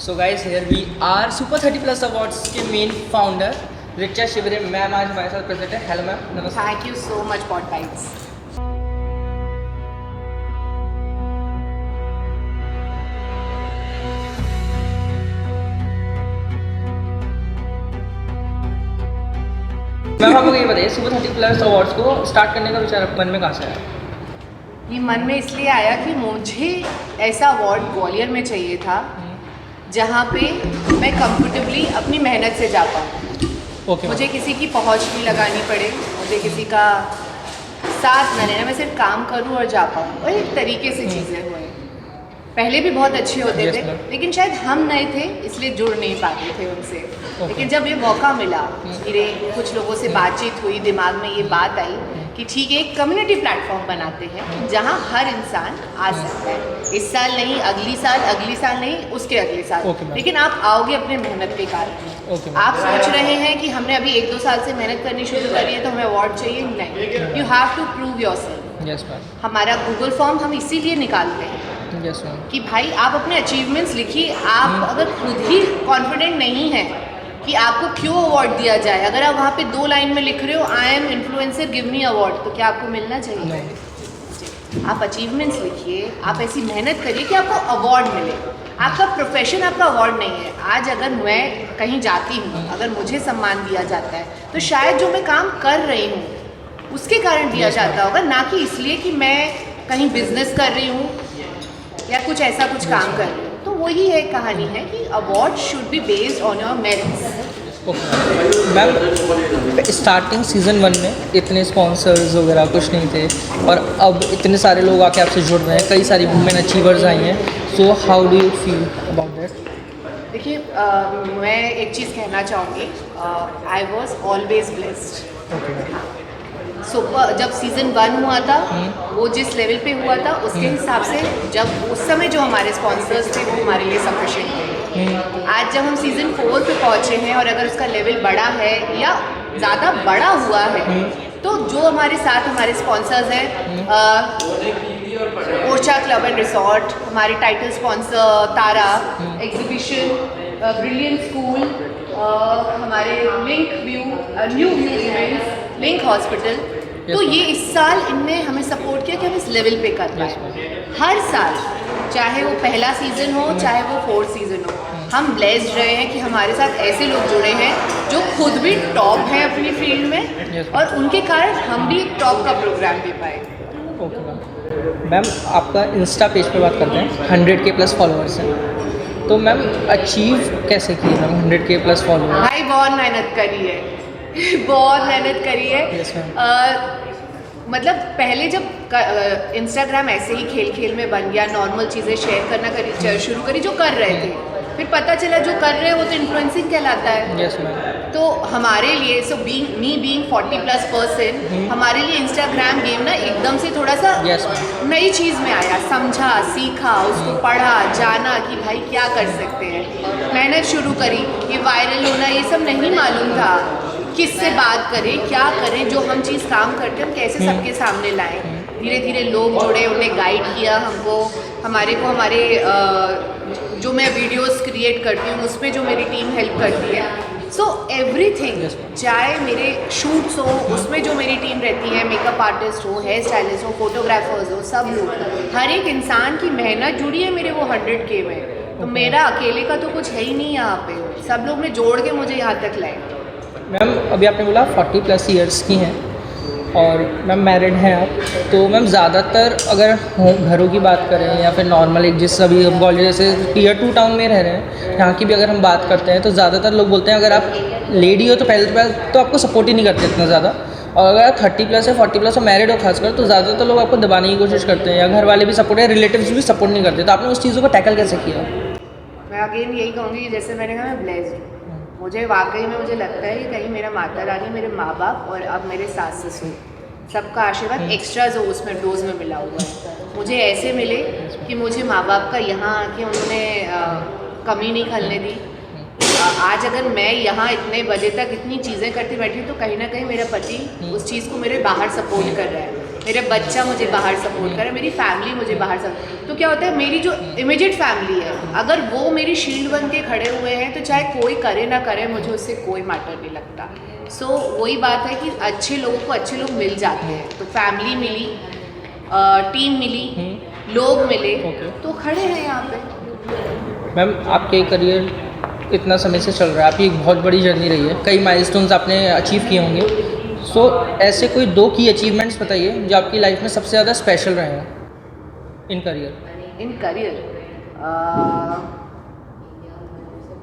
So guys here we are super 30+ awards के main founder Richa Shivare ma'am आज हमारे साथ प्रेजेंट है। हेलो मैम, नमस्ते। Thank you so much, Podbites. Ma'am आपको ये बताइए सुपर 30+ अवार्ड्स को स्टार्ट करने का विचार आपके मन में कहाँ से आया? ये मन में इसलिए आया कि मुझे ऐसा अवार्ड ग्वालियर में चाहिए था जहाँ पे मैं कंफर्टेबली अपनी मेहनत से जा पाऊँ। ओके मुझे किसी की पहुँच नहीं लगानी पड़े, मुझे किसी का साथ न लेना, मैं सिर्फ काम करूँ और जा पाऊँ और एक तरीके से चीज़ें हुए। पहले भी बहुत अच्छे होते Yes, थे ma'am. लेकिन शायद हम नए थे इसलिए जुड़ नहीं पाते थे उनसे। लेकिन जब ये मौका मिला, धीरे कुछ लोगों से बातचीत हुई, दिमाग में ये बात आई कि ठीक है एक कम्युनिटी प्लेटफॉर्म बनाते हैं जहाँ हर इंसान आ सकता है। इस साल नहीं, अगली साल नहीं, उसके अगले साल, Okay, ma'am. लेकिन आप आओगे अपने मेहनत के कारण। Okay, ma'am. आप सोच रहे हैं कि हमने अभी 1-2 साल से मेहनत करनी शुरू करी है तो हमें अवार्ड चाहिए, नहीं। You have to prove yourself. Yes ma'am, हमारा गूगल फॉर्म हम इसीलिए निकालते हैं यस मैम, कि भाई आप अपने अचीवमेंट्स लिखिए। आप अगर खुद ही कॉन्फिडेंट नहीं है कि आपको क्यों अवार्ड दिया जाए, अगर आप वहाँ पे 2 लाइन में लिख रहे हो I am influencer give me award, तो क्या आपको मिलना चाहिए? नहीं। आप अचीवमेंट्स लिखिए, आप ऐसी मेहनत करिए कि आपको अवार्ड मिले। आपका प्रोफेशन आपका अवार्ड नहीं है। आज अगर मैं कहीं जाती हूँ, अगर मुझे सम्मान दिया जाता है तो शायद जो मैं काम कर रही हूँ उसके कारण दिया जाता होगा, ना कि इसलिए कि मैं कहीं बिजनेस कर रही हूँ या कुछ ऐसा कुछ काम कर रही हूँ। तो वही है कहानी है कि award should be based on your merits. Okay ma'am, starting season 1 में इतने स्पॉन्सर्स वगैरह कुछ नहीं थे और अब इतने सारे लोग आके आपसे जुड़ रहे हैं, कई सारी वुमेन अचीवर्स आई हैं। So how do you feel about that? देखिए मैं एक चीज़ कहना चाहूँगी, I was always blessed. Okay super जब सीज़न 1 हुआ था वो जिस लेवल पे हुआ था उसके हिसाब से, जब उस समय जो हमारे स्पॉन्सर्स थे वो हमारे लिए सफिशिएंट थे। आज जब हम सीज़न 4 पे पहुँचे हैं और अगर उसका लेवल बड़ा है या ज़्यादा बड़ा हुआ है तो जो हमारे साथ हमारे स्पॉन्सर्स हैं, ओरछा क्लब एंड रिसॉर्ट, हमारे टाइटल स्पॉन्सर तारा एग्जीबिशन, ब्रिलियंट स्कूल, हमारे link view, new view events, link hospital, तो ये इस साल इनने हमें सपोर्ट किया कि हम इस लेवल पे कर पाए। हर साल, चाहे वो पहला सीज़न हो चाहे वो 4th सीज़न हो, हम ब्लेस्ड रहे हैं कि हमारे साथ ऐसे लोग जुड़े हैं जो खुद भी टॉप हैं अपनी फील्ड में और उनके कारण हम भी एक टॉप का प्रोग्राम दे पाए। ओके मैम, आपका इंस्टा पेज पे बात करते हैं, 100K+ फॉलोअर्स हैं, तो मैम अचीव कैसे किए मैम 100K+ फॉलोअर्स? भाई बहुत मेहनत करी है बहुत मेहनत करी है। Yes, ma'am. मतलब पहले जब इंस्टाग्राम ऐसे ही खेल खेल में बन गया, नॉर्मल चीज़ें शेयर करना शुरू करी जो कर रहे थे, फिर पता चला जो कर रहे हो तो इन्फ्लुएंसिंग कहलाता है। यस मैम, तो हमारे लिए बीइंग 40+ पर्सन, हमारे लिए इंस्टाग्राम गेम ना एकदम से थोड़ा सा Yes, ma'am. नई चीज़ में आया, समझा, सीखा, उसको पढ़ा, जाना कि भाई क्या कर सकते हैं, मेहनत शुरू करी। ये वायरल होना ये सब नहीं मालूम था, किससे बात करें, क्या करें, जो हम चीज़ काम करते हैं हम कैसे सबके सामने लाएं। धीरे धीरे लोग जुड़े, उन्होंने गाइड किया हमको, हमारे जो मैं वीडियोस क्रिएट करती हूँ उसमें जो मेरी टीम हेल्प करती है। सो एवरीथिंग, चाहे मेरे शूट्स हो उसमें जो मेरी टीम रहती है, मेकअप आर्टिस्ट हो, हेयर स्टाइलिस्ट हो, फोटोग्राफर्स हो, सब लोग, हर एक इंसान की मेहनत जुड़ी है मेरे वो 100K में। तो मेरा अकेले का तो कुछ है ही नहीं यहाँ पे, सब लोग ने जोड़ के मुझे यहाँ तक लाए। मैम अभी आपने बोला 40+ ईयर्स की हैं और मैम मैरिड हैं आप, तो मैम ज़्यादातर अगर घरों की बात करें या फिर नॉर्मल एक जिस अभी हम ग्वालियर जैसे Tier 2 टाउन में रह रहे हैं, यहाँ की भी अगर हम बात करते हैं तो ज़्यादातर लोग बोलते हैं अगर आप लेडी हो तो पहले तो आपको सपोर्ट ही नहीं करते इतना ज़्यादा, और अगर आप 30+ या 40+ और मैरिड हो खासकर तो ज़्यादातर लोग आपको दबाने की कोशिश करते हैं, या घर वाले भी सपोर्ट या रिलेटिव्स भी सपोर्ट नहीं करते। तो आपने उस चीज़ों को टैकल कैसे किया? मैं अगेन यही कहूँगी, जैसे मैंने कहा मैं ब्लेस्ड हूँ। मुझे वाकई में मुझे लगता है कि कहीं मेरा माता रानी, मेरे माँ बाप और अब मेरे सास ससुर, सबका आशीर्वाद एक्स्ट्रा जो उसमें डोज में मिला हुआ है। मुझे ऐसे मिले कि मुझे माँ बाप का यहाँ आके उन्होंने कमी नहीं खलने दी। आज अगर मैं यहाँ इतने बजे तक इतनी चीज़ें करती बैठी तो कहीं ना कहीं मेरा पति उस चीज़ को मेरे बाहर सपोर्ट कर रहा है। मेरे बच्चा मुझे बाहर सपोर्ट करे, मेरी फैमिली मुझे बाहर सपोर्ट, तो क्या होता है मेरी जो इमीडिएट फैमिली है अगर वो मेरी शील्ड बन के खड़े हुए हैं तो चाहे कोई करे ना करे मुझे उससे कोई मैटर नहीं लगता। सो वही बात है कि अच्छे लोगों को अच्छे लोग मिल जाते हैं, तो फैमिली मिली, टीम मिली, लोग मिले, तो खड़े हैं यहाँ पे। मैम आपके करियर इतना समय से चल रहा है, आपकी एक बहुत बड़ी जर्नी रही है, कई माइलस्टोन्स आपने अचीव किए होंगे। सो ऐसे कोई 2 की अचीवमेंट्स बताइए जो आपकी लाइफ में सबसे ज़्यादा स्पेशल रहे हों इन करियर।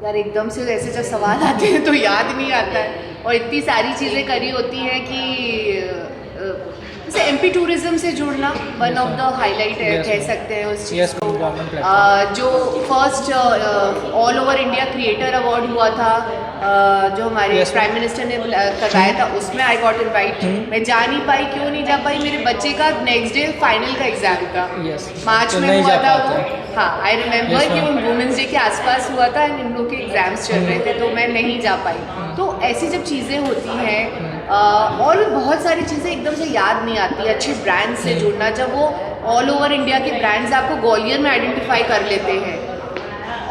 यार एकदम से ऐसे जब सवाल आते हैं तो याद नहीं आता है, और इतनी सारी चीज़ें करी होती हैं कि जैसे एमपी टूरिज्म से जुड़ना वन ऑफ द हाईलाइट है, कह सकते हैं उस चीज़ को। जो first all over India creator award हुआ था जो हमारे प्राइम मिनिस्टर ने करवाया था, उसमें आई गॉट इनवाइट। मैं जा नहीं पाई, क्यों नहीं जा पाई, मेरे बच्चे का नेक्स्ट डे फाइनल का एग्जाम था, मार्च में हुआ था वो। हाँ आई रिमेम्बर कि वो वुमेंस डे के आसपास हुआ था, इन लोग के एग्जाम्स चल रहे थे, तो मैं नहीं जा पाई। तो ऐसी जब चीज़ें होती हैं और भी बहुत सारी चीज़ें एकदम से याद नहीं आती। अच्छे ब्रांड से जुड़ना, जब वो ऑल ओवर इंडिया के ब्रांड्स आपको ग्वालियर में आइडेंटिफाई कर लेते हैं,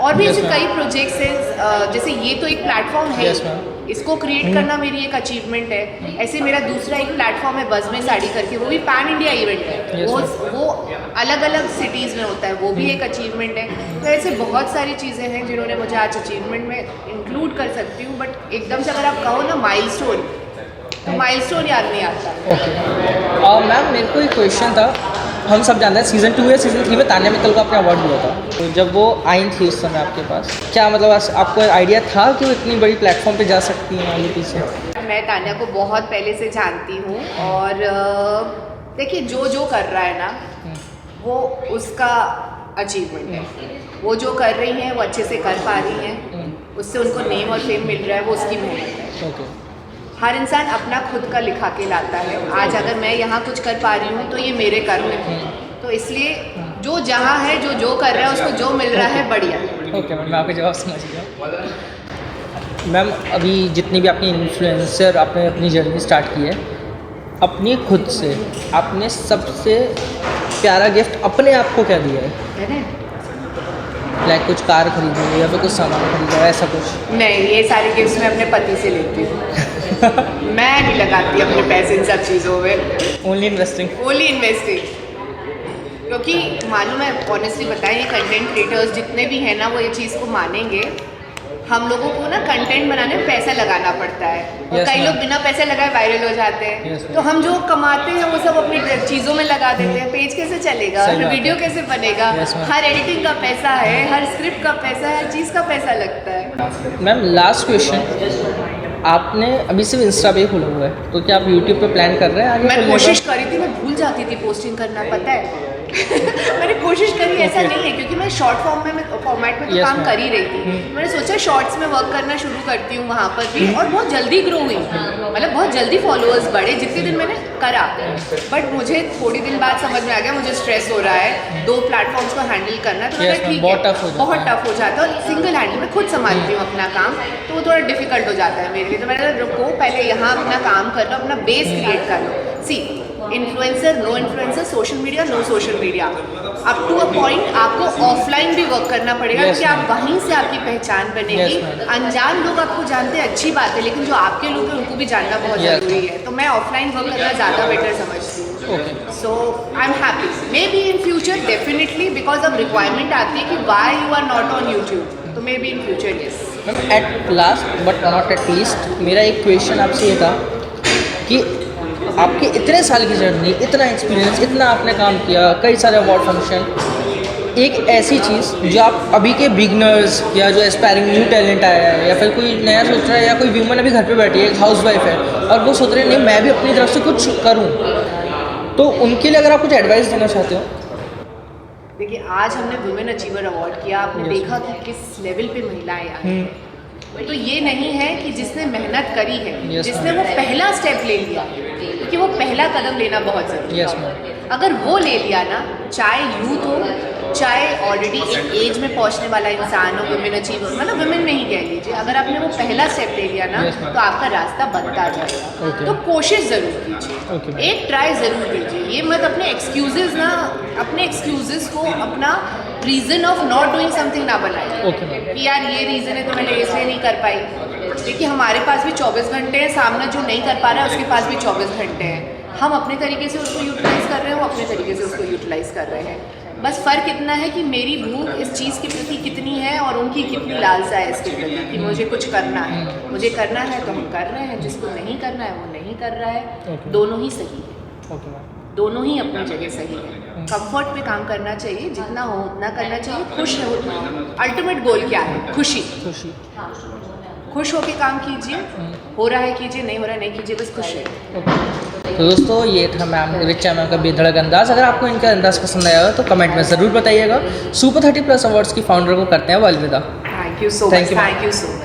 और भी ऐसे कई प्रोजेक्ट्स हैं, जैसे ये तो एक प्लेटफॉर्म है, इसको क्रिएट करना मेरी एक अचीवमेंट है। ऐसे मेरा दूसरा एक प्लेटफॉर्म है बज़ में साड़ी करके, वो भी पैन इंडिया इवेंट है, वो अलग अलग सिटीज़ में होता है, वो भी एक अचीवमेंट है। तो ऐसे बहुत सारी चीज़ें हैं जिन्होंने मुझे आज अचीवमेंट में इंक्लूड कर सकती हूँ, बट एकदम से अगर आप कहो ना माइलस्टोन, तो माइलस्टोन याद नहीं आता। ओके मैम, मेरे को एक क्वेश्चन था। हम सब जानते हैं सीज़न 2 या सीज़न 3 में तान्या मित्तल को आपने अवार्ड दिया था, तो जब वो आई थी उस समय आपके पास, क्या मतलब आपको आइडिया था कि वो इतनी बड़ी प्लेटफॉर्म पे जा सकती हैं आगे पीछे? मैं तान्या को बहुत पहले से जानती हूँ, और देखिए जो कर रहा है ना वो उसका अचीवमेंट है, वो जो कर रही हैं वो अच्छे से कर पा रही हैं, उससे उनको नेम और फेम मिल रहा है, वो उसकी मेहनत है। हर इंसान अपना खुद का लिखा के लाता है। आज अगर मैं यहाँ कुछ कर पा रही हूँ तो ये मेरे कर्म है, तो इसलिए जो जहाँ है जो कर रहा है उसको जो मिल रहा है बढ़िया। ओके मैम, मैं आपका जवाब समझ गया। मैम अभी जितनी भी आपकी इन्फ्लुएंसर आपने अपनी जर्नी स्टार्ट की है, अपनी खुद से आपने सबसे प्यारा गिफ्ट अपने आप को क्या दिया है? लाइक कुछ कार खरीदी हो या फिर कुछ सामान खरीदा हो, ऐसा कुछ? नहीं, ये सारे गिफ्ट्स मैं अपने पति से लेती हूँ। मैं नहीं लगाती अपने पैसे इन सब चीज़ों में। Only investing. क्योंकि मालूम है, ऑनेस्टली बताएं, ये कंटेंट क्रिएटर्स जितने भी हैं ना वो ये चीज़ को मानेंगे, हम लोगों को ना कंटेंट बनाने में पैसा लगाना पड़ता है, और कई लोग बिना पैसे लगाए वायरल हो जाते हैं। तो हम जो कमाते हैं वो सब अपनी चीज़ों में लगा देते हैं। पेज कैसे चलेगा, वीडियो कैसे बनेगा, हर एडिटिंग का पैसा है, हर स्क्रिप्ट का पैसा है, हर चीज़ का पैसा लगता है। मैम लास्ट क्वेश्चन, आपने अभी सिर्फ इंस्टा पे ही खोला हुआ है, तो क्या आप यूट्यूब पे प्लान कर रहे हैं आगे? मैं कोशिश करी थी, मैं भूल जाती थी पोस्टिंग करना, पता है। मैंने कोशिश करी, ऐसा नहीं है, क्योंकि मैं शॉर्ट फॉर्मेट में तो काम कर ही रही थी। मैंने सोचा शॉर्ट्स में वर्क करना शुरू करती हूँ वहाँ पर भी, और बहुत जल्दी ग्रो हुई, मतलब बहुत जल्दी फॉलोअर्स बढ़े जितने दिन मैंने करा। बट मुझे थोड़ी दिन बाद समझ में आ गया मुझे स्ट्रेस हो रहा है 2 प्लेटफॉर्म्स को हैंडल करना, तो मैंने ठीक है, बहुत टफ हो जाता है, और सिंगल हैंडल में खुद संभालती हूँ अपना काम, तो वो थोड़ा डिफिकल्ट हो जाता है मेरे लिए। तो मैंने रुको, पहले यहाँ अपना काम कर लो, अपना बेस क्रिएट कर लो। See influencer, no influencer, social media, no social media, up to a point आपको ऑफलाइन भी वर्क करना पड़ेगा, कि आप वहीं से आपकी पहचान बनेगी। अनजान लोग आपको जानते हैं, अच्छी बात है, लेकिन जो आपके लोग हैं उनको भी जानना बहुत ज़रूरी है। तो मैं ऑफलाइन वर्क करना ज़्यादा बेटर समझती हूँ। So I am happy, maybe in future definitely, because अब रिक्वायरमेंट आती है कि why you are not on YouTube, तो maybe in future yes. At last but not at least, मेरा एक क्वेश्चन आपसे ये था कि आपके इतने साल की जर्नी, इतना एक्सपीरियंस, इतना आपने काम किया, कई सारे अवार्ड फंक्शन, एक ऐसी चीज़ जो आप अभी के बिगनर्स या जो एस्पायरिंग न्यू टैलेंट आया है, या फिर कोई नया सोच रहा है, या कोई व्यूमन अभी घर पे बैठी है, एक हाउस वाइफ है, और वो सोच रहे हैं नहीं मैं भी अपनी तरफ से कुछ करूँ, तो उनके लिए अगर आप कुछ एडवाइस देना चाहते हो? देखिए, आज हमने वुमेन अचीवर अवार्ड किया, आपने देखा कि किस लेवल पे महिलाएं आई हैं। तो ये नहीं है कि जिसने मेहनत करी है, जिसने वो पहला स्टेप ले लिया, क्योंकि वो पहला कदम लेना बहुत ज़रूरी है। अगर वो ले लिया ना, चाहे यूथ हो, चाहे ऑलरेडी एक एज में पहुंचने वाला इंसान हो, वुमेन अचीवर, मतलब वुमेन में ही कह लीजिए, अगर आपने वो पहला स्टेप ले लिया ना तो आपका रास्ता बनता जाएगा। तो कोशिश ज़रूर कीजिए, एक ट्राई ज़रूर दीजिए। ये मत अपने एक्सक्यूज़ेस को अपना reason of not doing something ना बनाए कि यार ये रीज़न है तो मैंने इसलिए नहीं कर पाई। देखिए हमारे पास भी 24 घंटे हैं, सामने जो नहीं कर पा रहा है उसके पास भी 24 घंटे हैं। हम अपने तरीके से उसको यूटिलाइज़ कर रहे हैं, वो अपने तरीके से उसको यूटिलाइज़ कर रहे हैं। बस फ़र्क इतना है कि मेरी भूख इस चीज़ के प्रति कितनी है और उनकी कितनी लालसा है इसके प्रति कि मुझे कुछ करना है। मुझे करना है तो हम कर रहे हैं, जिसको नहीं करना है वो नहीं कर रहा है। दोनों ही सही है, दोनों ही अपनी जगह सही है। कंफर्ट पे काम करना चाहिए, जितना हो उतना करना चाहिए। खुश रहो, अल्टीमेट गोल क्या है? खुशी। खुश होके काम कीजिए, हो रहा है कीजिए, नहीं हो रहा है नहीं कीजिए, बस खुश है। तो दोस्तों ये था मैम रिचा मैम का बेधड़क अंदाज़। अगर आपको इनका अंदाज़ पसंद आया हो तो कमेंट में ज़रूर बताइएगा। सुपर 30+ अवार्ड्स की फाउंडर को करते हैं अलविदा। Thank you so much, thank you so much.